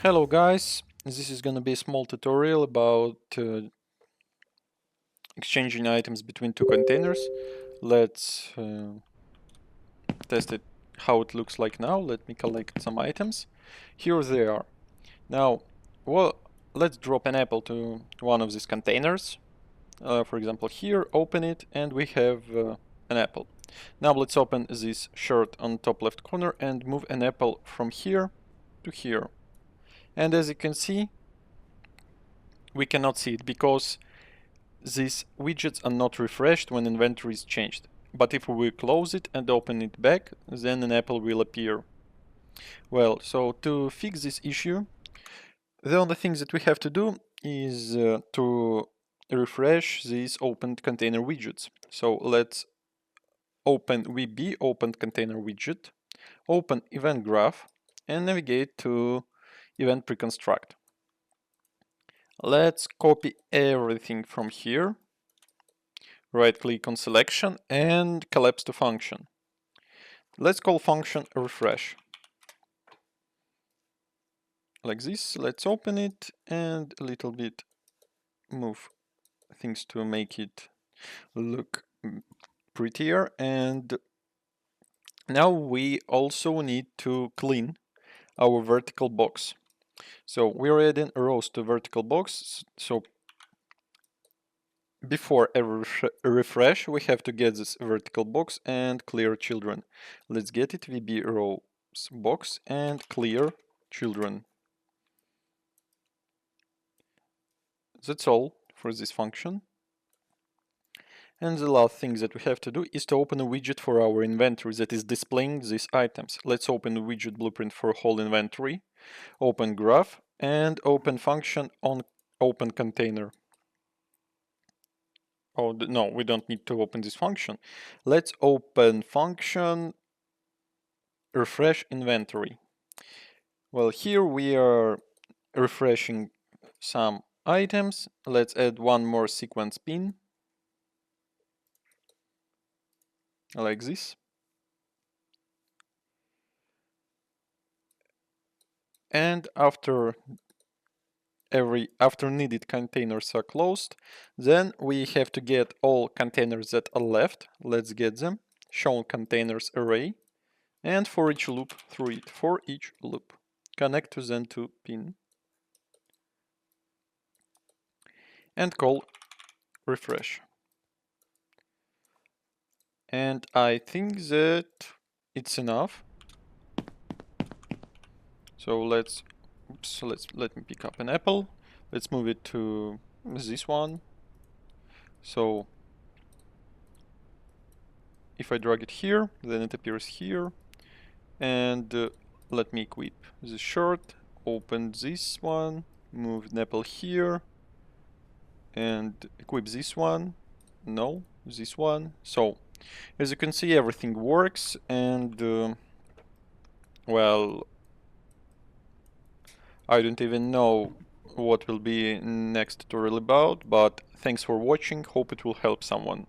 Hello guys, this is gonna be a small tutorial about exchanging items between two containers. Let's test it how it looks like now. Let me collect some items. Here they are. Now, well, let's drop an apple to one of these containers. For example, here, open it, and we have an apple. Now let's open this shirt on top left corner and move an apple from here to here. And as you can see, we cannot see it because these widgets are not refreshed when inventory is changed. But if we close it and open it back, then an apple will appear. Well, so to fix this issue, the only thing that we have to do is to refresh these opened container widgets. So let's open VB opened container widget, open event graph, and navigate to event preconstruct. Let's copy everything from here, right click on selection and collapse to function. Let's call function refresh. Like this, let's open it and a little bit move things to make it look prettier. And now we also need to clean our vertical box. So we're adding rows to vertical box. So before every refresh, we have to get this vertical box and clear children. Let's get it VB rows box and clear children. That's all for this function. And the last thing that we have to do is to open a widget for our inventory that is displaying these items. Let's open the widget blueprint for whole inventory, open graph, and open function on open container. Oh, no, we don't need to open this function. Let's open function refresh inventory. Well, here we are refreshing some items. Let's add one more sequence pin, like this. And after needed containers are closed, then we have to get all containers that are left. Let's get them. Shown containers array, and for each loop through it. For each loop, connect to then to pin, and call refresh. And I think that it's enough. So let me pick up an apple. Let's move it to this one. So if I drag it here, then it appears here. And let me equip this shirt, open this one, move an apple here, and equip this one. No, this one. So as you can see, everything works, and well, I don't even know what will be next tutorial about, but thanks for watching, hope it will help someone.